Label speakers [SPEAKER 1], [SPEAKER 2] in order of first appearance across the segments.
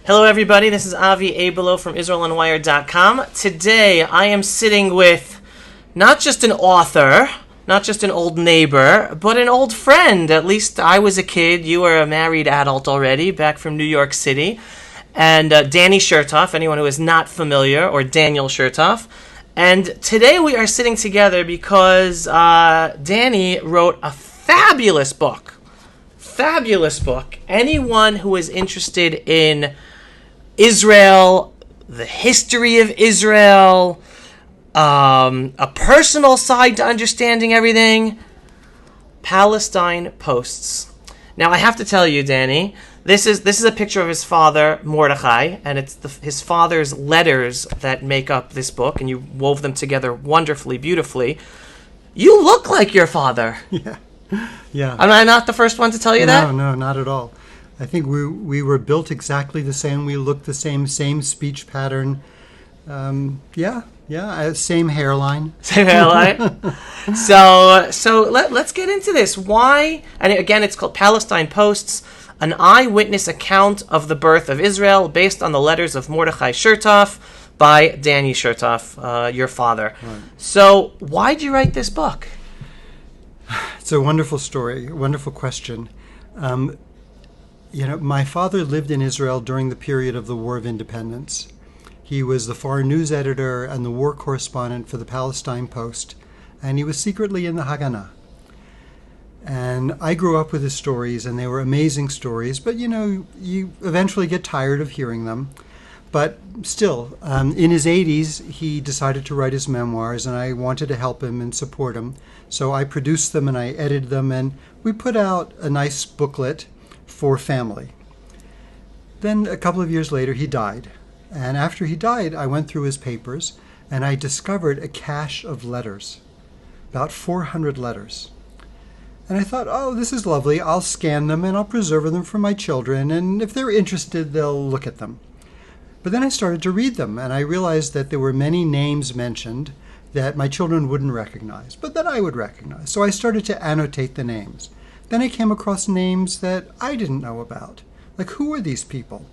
[SPEAKER 1] Hello, everybody. This is Avi Abelo from IsraelOnWire.com. Today, I am sitting with not just an author, not just an old neighbor, but an old friend. At least I was a kid. You were a married adult already, back from New York City. And Danny Chertoff, anyone who is not familiar, or Daniel Chertoff. And today we are sitting together because Danny wrote a fabulous book. Anyone who is interested in Israel, the history of Israel, a personal side to understanding everything, Palestine Posts. Now, I have to tell you, Danny, this is a picture of his father, Mordechai, and it's his father's letters that make up this book, and you wove them together wonderfully, beautifully. You look like your father.
[SPEAKER 2] Yeah.
[SPEAKER 1] Am I not the first one to tell you that?
[SPEAKER 2] No, not at all. I think we were built exactly the same. We looked the same speech pattern. Same hairline.
[SPEAKER 1] Same hairline. So let's get into this. Why? And again, it's called Palestine Posts, an eyewitness account of the birth of Israel based on the letters of Mordechai Chertoff by Danny Chertoff, your father. Right. So why'd you write this book?
[SPEAKER 2] It's a wonderful story, wonderful question. My father lived in Israel during the period of the War of Independence. He was the foreign news editor and the war correspondent for the Palestine Post, and he was secretly in the Haganah. And I grew up with his stories, and they were amazing stories, but you eventually get tired of hearing them. But still, in his 80s, he decided to write his memoirs, and I wanted to help him and support him. So I produced them and I edited them, and we put out a nice booklet for family. Then a couple of years later, he died. And after he died, I went through his papers, and I discovered a cache of letters, about 400 letters. And I thought, oh, this is lovely. I'll scan them and I'll preserve them for my children, and if they're interested, they'll look at them. But then I started to read them, and I realized that there were many names mentioned that my children wouldn't recognize, but that I would recognize. So I started to annotate the names. Then I came across names that I didn't know about. Like, who are these people?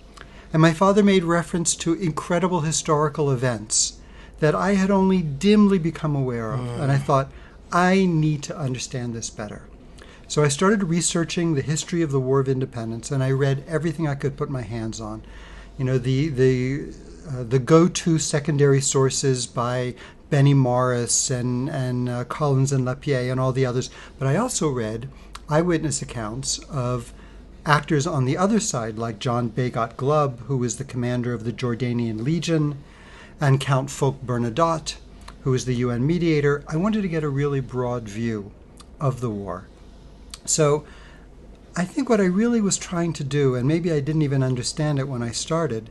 [SPEAKER 2] And my father made reference to incredible historical events that I had only dimly become aware of. And I thought, I need to understand this better. So I started researching the history of the War of Independence, and I read everything I could put my hands on. The go-to secondary sources by Benny Morris and Collins and Lapierre and all the others. But I also read eyewitness accounts of actors on the other side, like John Begot Glubb, who was the commander of the Jordanian Legion, and Count Folk Bernadotte, who was the UN mediator. I wanted to get a really broad view of the war. So I think what I really was trying to do, and maybe I didn't even understand it when I started,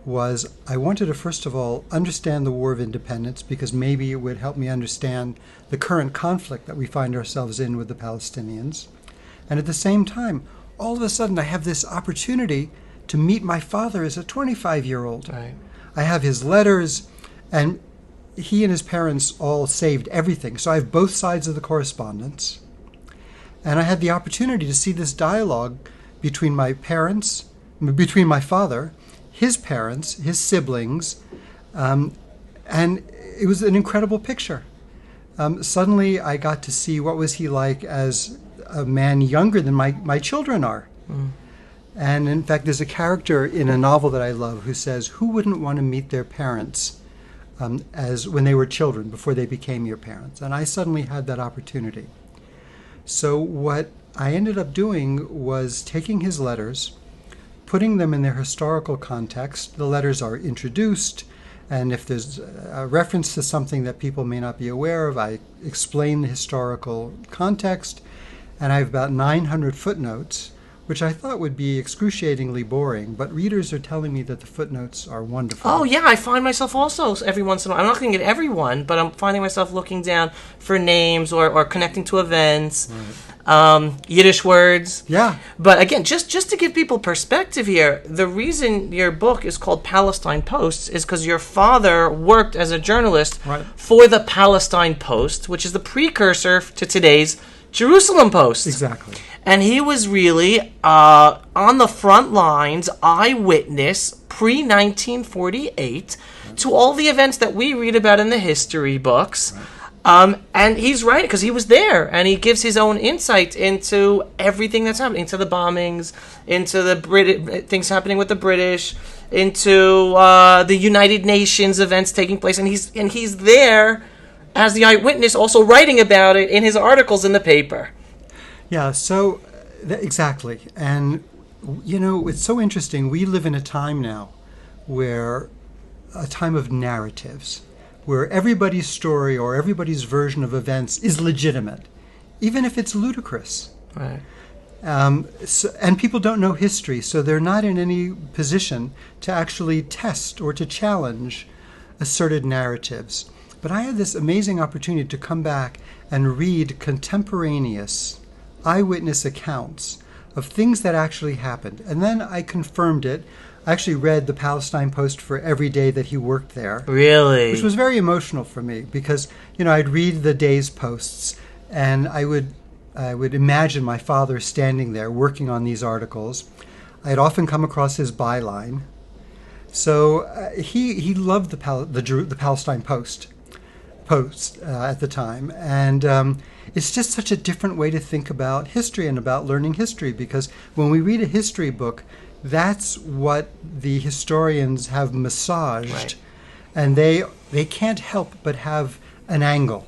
[SPEAKER 2] was I wanted to, first of all, understand the War of Independence, because maybe it would help me understand the current conflict that we find ourselves in with the Palestinians. And at the same time, all of a sudden I have this opportunity to meet my father as a 25-year-old.
[SPEAKER 1] Right.
[SPEAKER 2] I have his letters, and he and his parents all saved everything. So I have both sides of the correspondence. And I had the opportunity to see this dialogue between my father, his parents, his siblings, and it was an incredible picture. Suddenly I got to see what was he like as a man younger than my children are. And in fact, there's a character in a novel that I love who says, who wouldn't want to meet their parents as when they were children, before they became your parents? And I suddenly had that opportunity. So what I ended up doing was taking his letters, putting them in their historical context. The letters are introduced, and if there's a reference to something that people may not be aware of, I explain the historical context. And I have about 900 footnotes, which I thought would be excruciatingly boring, but readers are telling me that the footnotes are wonderful.
[SPEAKER 1] Oh, yeah, I find myself also every once in a while, I'm not looking at everyone, but I'm finding myself looking down for names or connecting to events, Yiddish words.
[SPEAKER 2] Yeah.
[SPEAKER 1] But again, just to give people perspective here, the reason your book is called Palestine Posts is because your father worked as a journalist for the Palestine Post, which is the precursor to today's Jerusalem Post.
[SPEAKER 2] Exactly.
[SPEAKER 1] And he was really on the front lines, eyewitness, pre-1948, to all the events that we read about in the history books. And he's right, because he was there, and he gives his own insight into everything that's happening, into the bombings, into the things happening with the British, into the United Nations events taking place, and he's there as the eyewitness, also writing about it in his articles in the paper.
[SPEAKER 2] Yeah, so exactly. And, it's so interesting. We live in a time now a time of narratives, where everybody's story or everybody's version of events is legitimate, even if it's ludicrous.
[SPEAKER 1] Right.
[SPEAKER 2] And people don't know history, so they're not in any position to actually test or to challenge asserted narratives. But I had this amazing opportunity to come back and read contemporaneous eyewitness accounts of things that actually happened. And then I confirmed it. I actually read the Palestine Post for every day that he worked there.
[SPEAKER 1] Really?
[SPEAKER 2] Which was very emotional for me because, I'd read the day's posts and I would imagine my father standing there working on these articles. I'd often come across his byline. So he loved the Palestine Post at the time. And it's just such a different way to think about history and about learning history, because when we read a history book, that's what the historians have massaged,
[SPEAKER 1] right.
[SPEAKER 2] And they can't help but have an angle.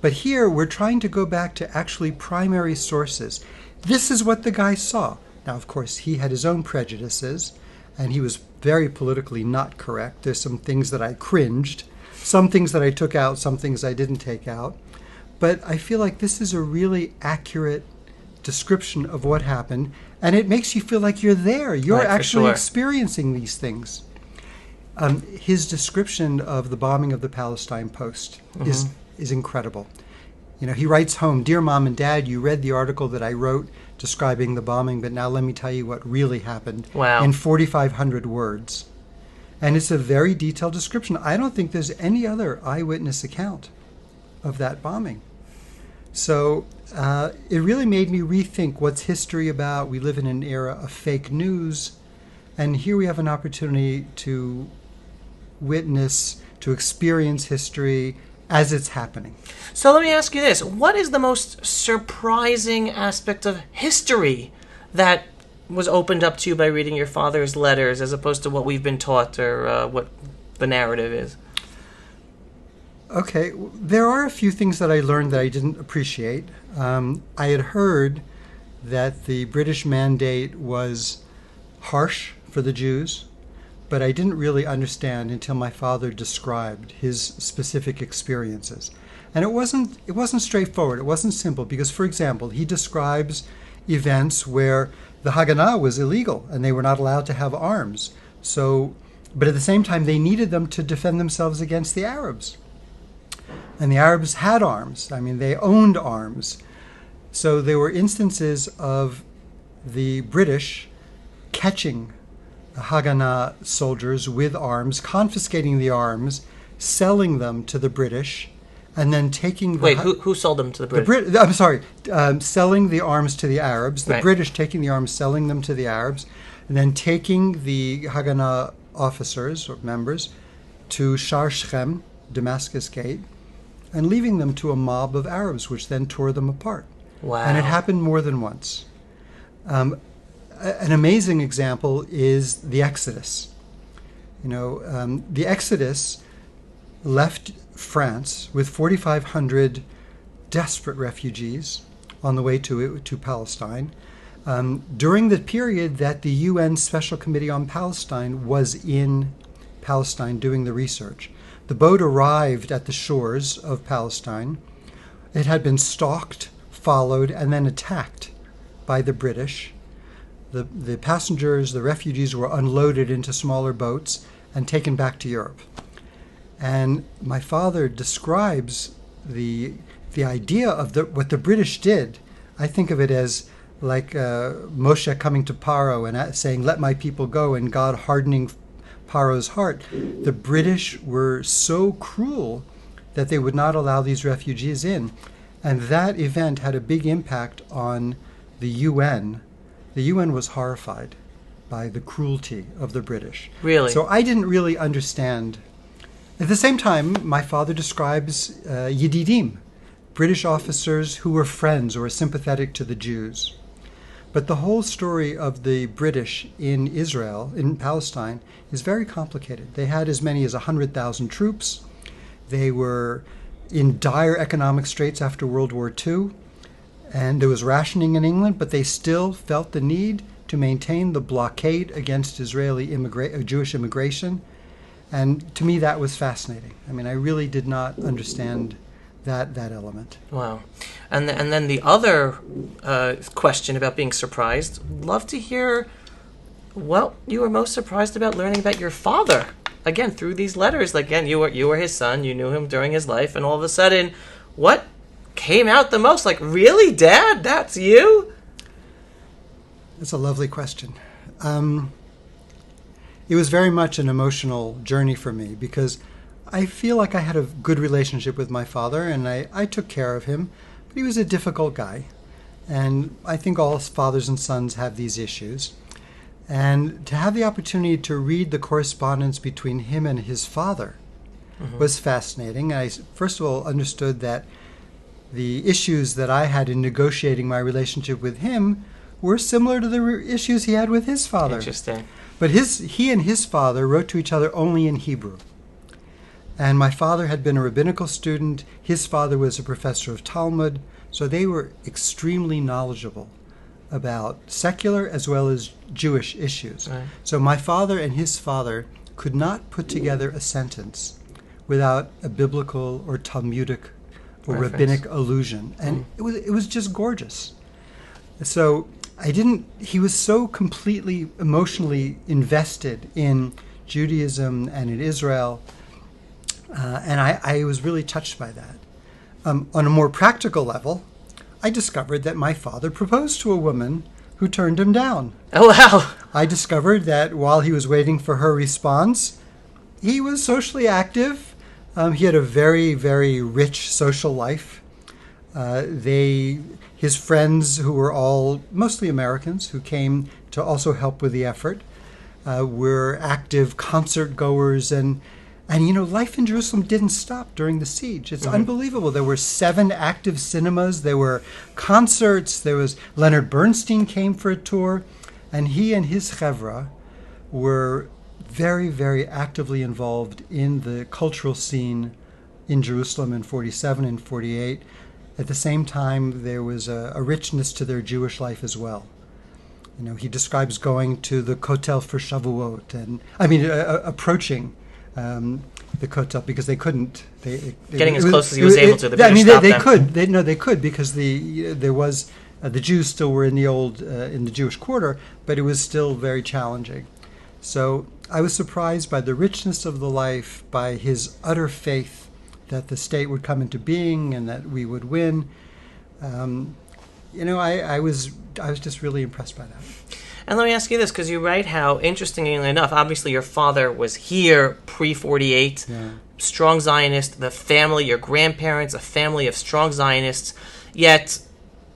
[SPEAKER 2] But here we're trying to go back to actually primary sources. This is what the guy saw. Now, of course, he had his own prejudices, and he was very politically not correct. There's some things that I cringed, some things that I took out, some things I didn't take out. But I feel like this is a really accurate description of what happened, and it makes you feel like you're there. You're
[SPEAKER 1] right,
[SPEAKER 2] actually
[SPEAKER 1] sure.
[SPEAKER 2] experiencing these things. His description of the bombing of the Palestine Post is incredible. He writes home, "Dear Mom and Dad, you read the article that I wrote describing the bombing, but now let me tell you what really happened."
[SPEAKER 1] Wow.
[SPEAKER 2] In 4,500 words. And it's a very detailed description. I don't think there's any other eyewitness account of that bombing. So it really made me rethink what's history about. We live in an era of fake news, and here we have an opportunity to witness, to experience history as it's happening.
[SPEAKER 1] So let me ask you this. What is the most surprising aspect of history that was opened up to you by reading your father's letters, as opposed to what we've been taught, or what the narrative is?
[SPEAKER 2] Okay, there are a few things that I learned that I didn't appreciate. I had heard that the British mandate was harsh for the Jews, but I didn't really understand until my father described his specific experiences. And it wasn't straightforward. It wasn't simple because, for example, he describes events where the Haganah was illegal and they were not allowed to have arms. But at the same time, they needed them to defend themselves against the Arabs. And the Arabs had arms. I mean, they owned arms. So there were instances of the British catching Haganah soldiers with arms, confiscating the arms, selling them to the British, and then taking
[SPEAKER 1] Wait, who sold them to the British?
[SPEAKER 2] Selling the arms to the Arabs, the
[SPEAKER 1] Right.
[SPEAKER 2] British taking the arms, selling them to the Arabs, and then taking the Haganah officers or members to Shar Shechem, Damascus Gate, and leaving them to a mob of Arabs, which then tore them apart.
[SPEAKER 1] Wow.
[SPEAKER 2] And it happened more than once. An amazing example is the Exodus. The Exodus left France with 4,500 desperate refugees on the way to Palestine during the period that the UN Special Committee on Palestine was in Palestine doing the research. The boat arrived at the shores of Palestine. It had been stalked, followed, and then attacked by the British. The passengers, the refugees, were unloaded into smaller boats and taken back to Europe. And my father describes the idea of what the British did. I think of it as like Moshe coming to Paro and saying, "Let my people go," and God hardening Paro's heart. The British were so cruel that they would not allow these refugees in. And that event had a big impact on the UN. The UN was horrified by the cruelty of the British.
[SPEAKER 1] Really?
[SPEAKER 2] So I didn't really understand. At the same time, my father describes Yedidim, British officers who were friends or sympathetic to the Jews. But the whole story of the British in Israel, in Palestine, is very complicated. They had as many as 100,000 troops. They were in dire economic straits after World War II, and there was rationing in England, but they still felt the need to maintain the blockade against Israeli Jewish immigration. And to me, that was fascinating. I mean, I really did not understand that element.
[SPEAKER 1] Wow. And then the other question about being surprised, love to hear what you were most surprised about learning about your father. Again, through these letters, again, you were his son, you knew him during his life, and all of a sudden, what came out the most? Like, really, Dad? That's you?
[SPEAKER 2] That's a lovely question. It was very much an emotional journey for me because I feel like I had a good relationship with my father, and I took care of him, but he was a difficult guy. And I think all fathers and sons have these issues. And to have the opportunity to read the correspondence between him and his father was fascinating. I first of all understood that the issues that I had in negotiating my relationship with him were similar to the issues he had with his father.
[SPEAKER 1] Interesting.
[SPEAKER 2] But he and his father wrote to each other only in Hebrew. And my father had been a rabbinical student. His father was a professor of Talmud. So they were extremely knowledgeable about secular as well as Jewish issues.
[SPEAKER 1] Right.
[SPEAKER 2] So my father and his father could not put together a sentence without a biblical or Talmudic or
[SPEAKER 1] Reference.
[SPEAKER 2] rabbinic allusion. And it was just gorgeous. So he was so completely emotionally invested in Judaism and in Israel, and I was really touched by that. On a more practical level, I discovered that my father proposed to a woman who turned him down.
[SPEAKER 1] Oh, wow.
[SPEAKER 2] I discovered that while he was waiting for her response, he was socially active. He had a very, very rich social life. His friends, who were all mostly Americans, who came to also help with the effort, were active concert goers, and life in Jerusalem didn't stop during the siege. It's unbelievable. There were 7 active cinemas. There were concerts. There was Leonard Bernstein came for a tour, and he and his chevra were very, very actively involved in the cultural scene in Jerusalem in 47 and 48. At the same time, there was a richness to their Jewish life as well. He describes going to the Kotel for Shavuot, and approaching the Kotel because they couldn't.
[SPEAKER 1] Getting as close as he was able to. The British stopped them.
[SPEAKER 2] They could because there was the Jews still were in the Jewish quarter, but it was still very challenging. So I was surprised by the richness of the life, by his utter faith that the state would come into being and that we would win. I was just really impressed by that.
[SPEAKER 1] And let me ask you this, because you write how, interestingly enough, obviously your father was here pre-48, strong Zionist, the family, your grandparents, a family of strong Zionists, yet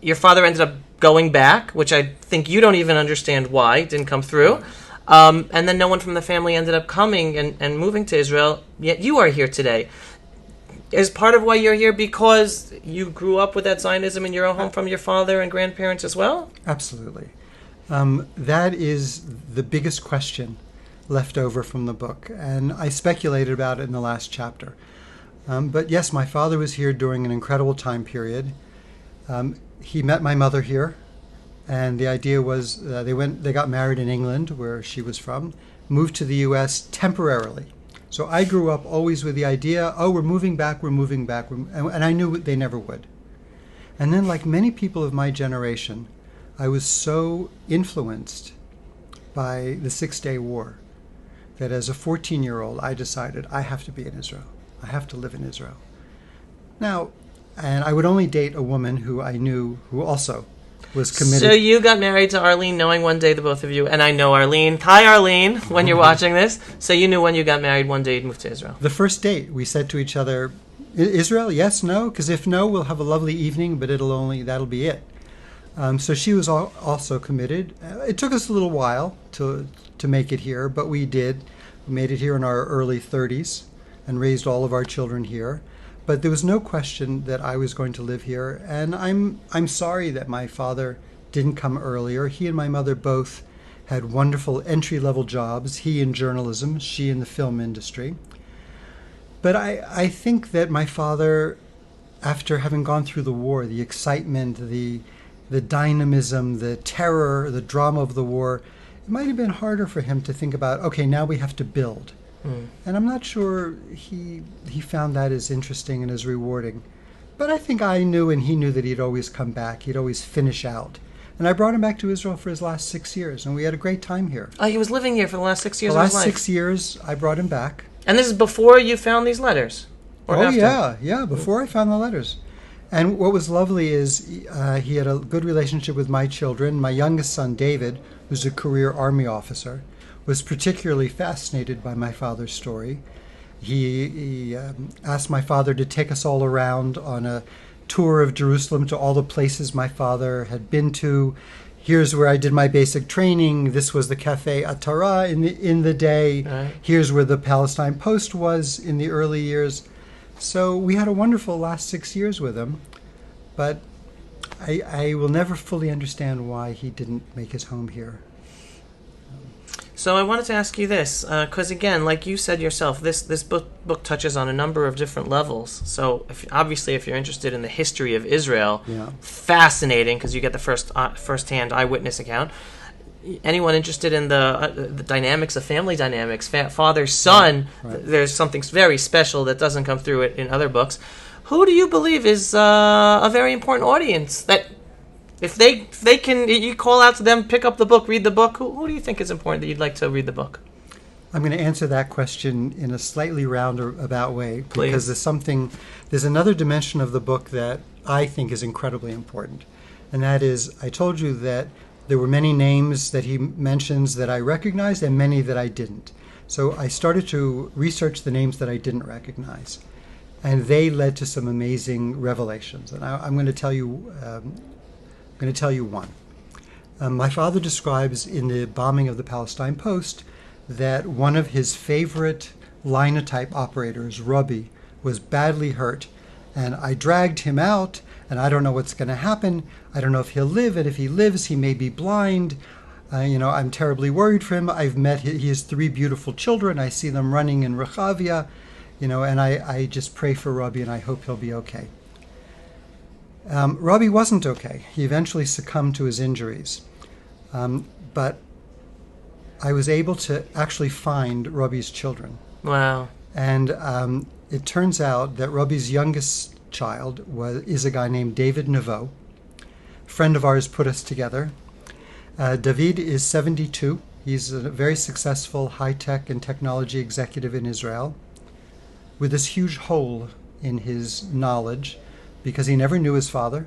[SPEAKER 1] your father ended up going back, which I think you don't even understand why, it didn't come through, and then no one from the family ended up coming and moving to Israel, yet you are here today. Is part of why you're here because you grew up with that Zionism in your own home from your father and grandparents as well?
[SPEAKER 2] Absolutely. That is the biggest question left over from the book, and I speculated about it in the last chapter. But yes, my father was here during an incredible time period. He met my mother here, and the idea was they got married in England, where she was from, moved to the U.S. temporarily. So I grew up always with the idea, we're moving back, and I knew they never would. And then, like many people of my generation, I was so influenced by the 6-Day War that as a 14-year-old, I decided I have to be in Israel. I have to live in Israel. Now, and I would only date a woman who I knew who also was committed.
[SPEAKER 1] So you got married to Arlene knowing one day the both of you, and I know Arlene. Hi, Arlene, when you're watching this. So you knew when you got married one day you'd move to Israel.
[SPEAKER 2] The first date, we said to each other, Israel, yes, no? Because if no, we'll have a lovely evening, but that'll be it. So she was also committed. It took us a little while to make it here, but we did. We made it here in our early 30s and raised all of our children here. But there was no question that I was going to live here, and I'm sorry that my father didn't come earlier. He and my mother both had wonderful entry-level jobs, he in journalism, she in the film industry. But I think that my father, after having gone through the war, the excitement, the dynamism, the terror, the drama of the war, it might have been harder for him to think about, okay, now we have to build. And I'm not sure he found that as interesting and as rewarding. But I think I knew and he knew that he'd always come back. He'd always finish out. And I brought him back to Israel for his last 6 years, and we had a great time here.
[SPEAKER 1] He was living here for the last 6 years
[SPEAKER 2] of
[SPEAKER 1] his life?
[SPEAKER 2] The last 6 years, I brought him back.
[SPEAKER 1] And this is before you found these letters? Or after?
[SPEAKER 2] Yeah, before I found the letters. And what was lovely is he had a good relationship with my children. My youngest son, David, who's a career Army officer, was particularly fascinated by my father's story. He asked my father to take us all around on a tour of Jerusalem to all the places my father had been to. Here's where I did my basic training. This was the Cafe Atara in the day. Right. Here's where the Palestine Post was in the early years. So we had a wonderful last 6 years with him, but I will never fully understand why he didn't make his home here.
[SPEAKER 1] So I wanted to ask you this, because again, like you said yourself, this book touches on a number of different levels. So obviously, if you're interested in the history of Israel, fascinating, because you get the first-hand eyewitness account. Anyone interested in the dynamics of family dynamics, father, son, right. There's something very special that doesn't come through it in other books. Who do you believe is a very important audience that? If they can, you call out to them, pick up the book, read the book. Who do you think is important that you'd like to read the book?
[SPEAKER 2] I'm going to answer that question in a slightly roundabout way.
[SPEAKER 1] Please.
[SPEAKER 2] Because there's another dimension of the book that I think is incredibly important. And that is, I told you that there were many names that he mentions that I recognized and many that I didn't. So I started to research the names that I didn't recognize. And they led to some amazing revelations. And I'm going to tell you... I'm going to tell you one. My father describes in the bombing of the Palestine Post that one of his favorite linotype operators, Rabbi, was badly hurt. And I dragged him out, and I don't know what's going to happen. I don't know if he'll live, and if he lives, he may be blind. I'm terribly worried for him. I've met he has 3 beautiful children. I see them running in Rechavia, and I just pray for Rabbi, and I hope he'll be okay. Rabbi wasn't okay. He eventually succumbed to his injuries. But I was able to actually find Rabbi's children.
[SPEAKER 1] Wow.
[SPEAKER 2] And it turns out that Rabbi's youngest child is a guy named David Nevo. A friend of ours put us together. David is 72. He's a very successful high-tech and technology executive in Israel with this huge hole in his knowledge because he never knew his father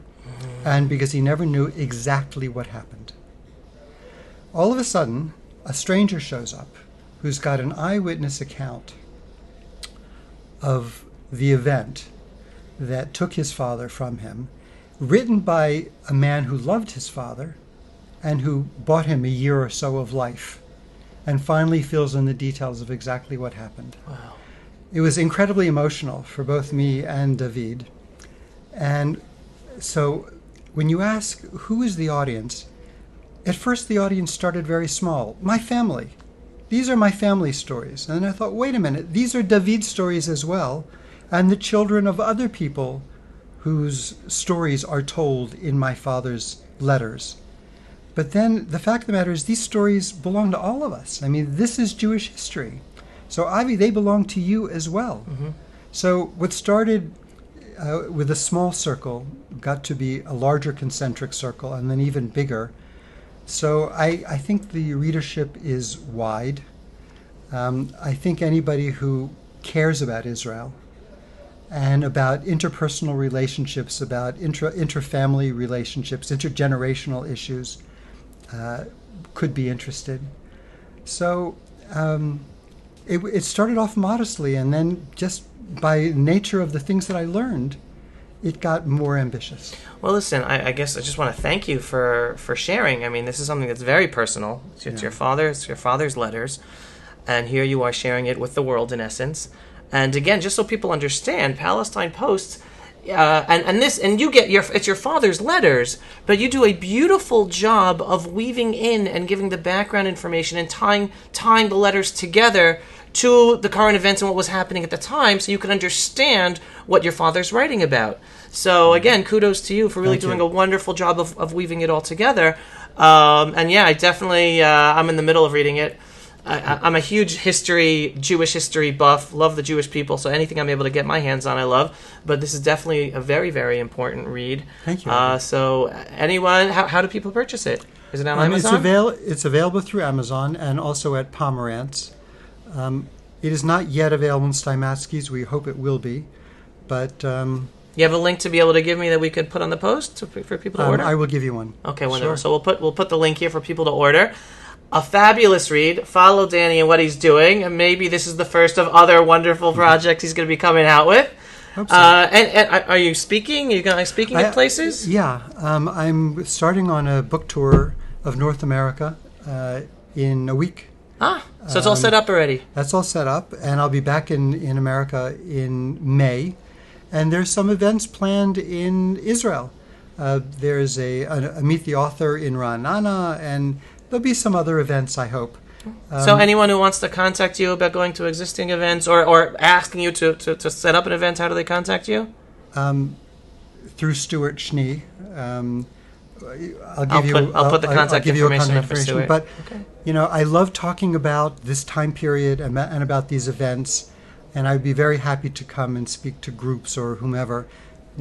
[SPEAKER 2] and because he never knew exactly what happened. All of a sudden, a stranger shows up who's got an eyewitness account of the event that took his father from him, written by a man who loved his father and who bought him a year or so of life, and finally fills in the details of exactly what happened.
[SPEAKER 1] Wow.
[SPEAKER 2] It was incredibly emotional for both me and David. And so when you ask who is the audience, at first the audience started very small. My family. These are my family stories. And I thought, wait a minute, these are David's stories as well, and the children of other people whose stories are told in my father's letters. But then the fact of the matter is these stories belong to all of us. I mean, this is Jewish history. So, Avi, they belong to you as well. Mm-hmm. So what started with a small circle got to be a larger concentric circle and then even bigger. So I think the readership is wide. I think anybody who cares about Israel and about interpersonal relationships, about inter-family relationships, intergenerational issues, could be interested. So it started off modestly and then just by nature of the things that I learned, it got more ambitious.
[SPEAKER 1] Well, listen, I guess I just want to thank you for sharing. I mean, this is something that's very personal. It's your father's letters, and here you are sharing it with the world, in essence. And again, just so people understand, Palestine Posts, and you get it's your father's letters, but you do a beautiful job of weaving in and giving the background information and tying the letters together to the current events and what was happening at the time, so you can understand what your father's writing about. So again, kudos to you for really doing a wonderful job of weaving it all together. And yeah, I definitely, I'm in the middle of reading it. I'm a huge Jewish history buff, love the Jewish people, so anything I'm able to get my hands on I love. But this is definitely a very, very important read.
[SPEAKER 2] Thank you.
[SPEAKER 1] So anyone, how do people purchase it? Is it on Amazon?
[SPEAKER 2] It's available through Amazon and also at Pomerantz. It is not yet available in Steinmatzky's. We hope it will be. But
[SPEAKER 1] you have a link to be able to give me that we could put on the post for people to order?
[SPEAKER 2] I will give you one.
[SPEAKER 1] Okay, wonderful.
[SPEAKER 2] Sure.
[SPEAKER 1] So we'll put the link here for people to order. A fabulous read. Follow Danny and what he's doing, and maybe this is the first of other wonderful projects he's going to be coming out with.
[SPEAKER 2] Hope so.
[SPEAKER 1] And are you speaking? Are you going to be speaking at places?
[SPEAKER 2] Yeah. I'm starting on a book tour of North America in a week.
[SPEAKER 1] So it's all set up already.
[SPEAKER 2] That's all set up, and I'll be back in America in May. And there's some events planned in Israel. There's a Meet the Author in Ra'anana, and there'll be some other events, I hope.
[SPEAKER 1] So anyone who wants to contact you about going to existing events or asking you to set up an event, how do they contact you?
[SPEAKER 2] Through Stuart Schnee.
[SPEAKER 1] I'll put the contact information in for Stuart.
[SPEAKER 2] But I love talking about this time period and about these events, and I'd be very happy to come and speak to groups or whomever.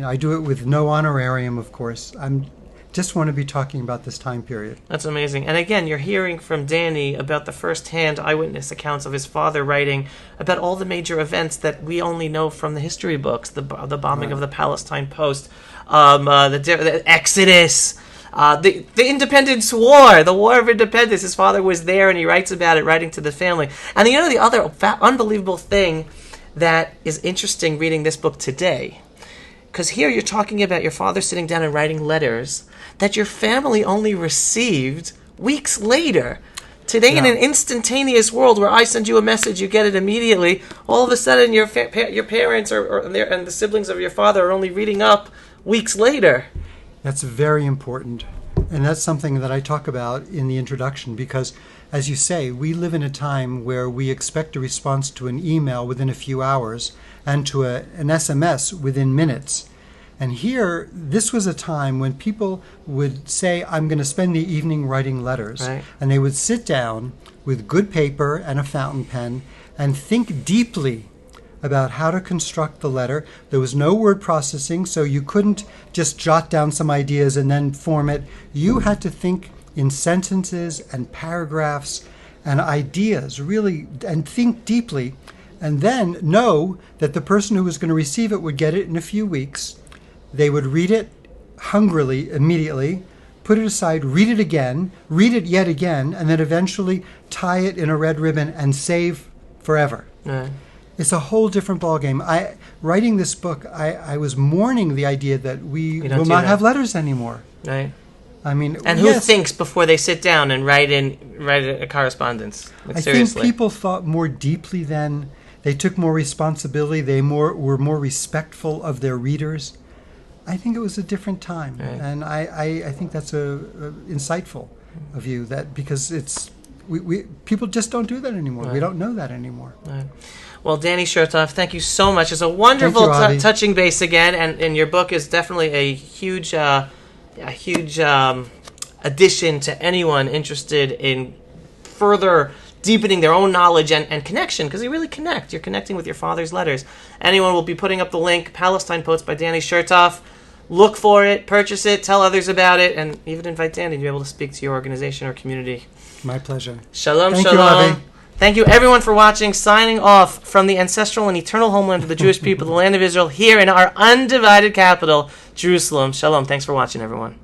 [SPEAKER 2] I do it with no honorarium, of course. Just want to be talking about this time period.
[SPEAKER 1] That's amazing. And again, you're hearing from Danny about the first-hand eyewitness accounts of his father writing about all the major events that we only know from the history books, the bombing of the Palestine Post, the Exodus, the Independence War, the War of Independence. His father was there, and he writes about it, writing to the family. And the other unbelievable thing that is interesting reading this book today, because here you're talking about your father sitting down and writing letters that your family only received weeks later. Today, in an instantaneous world where I send you a message, you get it immediately, all of a sudden your parents and the siblings of your father are only reading up weeks later.
[SPEAKER 2] That's very important. And that's something that I talk about in the introduction because, as you say, we live in a time where we expect a response to an email within a few hours and to an SMS within minutes. And here, this was a time when people would say, I'm going to spend the evening writing letters.
[SPEAKER 1] Right.
[SPEAKER 2] And they would sit down with good paper and a fountain pen and think deeply about how to construct the letter. There was no word processing, so you couldn't just jot down some ideas and then form it. You had to think in sentences and paragraphs and ideas, really, and think deeply, and then know that the person who was going to receive it would get it in a few weeks. They would read it hungrily immediately, put it aside, read it again, read it yet again, and then eventually tie it in a red ribbon and save forever.
[SPEAKER 1] Right.
[SPEAKER 2] It's a whole different ballgame. Writing this book, I was mourning the idea that we will not have letters anymore.
[SPEAKER 1] Right.
[SPEAKER 2] I mean,
[SPEAKER 1] and who thinks before they sit down and write a correspondence?
[SPEAKER 2] I think people thought more deeply then. They took more responsibility. They were more respectful of their readers. I think it was a different time, right. And I think that's insightful of you, that because it's people just don't do that anymore. Right. We don't know that anymore. Right.
[SPEAKER 1] Well, Danny Chertoff, thank you so much. It's a wonderful touching base again, and your book is definitely a huge addition to anyone interested in further deepening their own knowledge and connection, because you really connect. You're connecting with your father's letters. Anyone will be putting up the link, Palestine Posts by Danny Chertoff. Look for it, purchase it, tell others about it, and even invite Danny to be able to speak to your organization or community.
[SPEAKER 2] My pleasure.
[SPEAKER 1] Shalom,
[SPEAKER 2] Thank
[SPEAKER 1] shalom.
[SPEAKER 2] You, Avi.
[SPEAKER 1] Thank you, everyone, for watching. Signing off from the ancestral and eternal homeland of the Jewish people, the land of Israel, here in our undivided capital, Jerusalem. Shalom. Thanks for watching, everyone.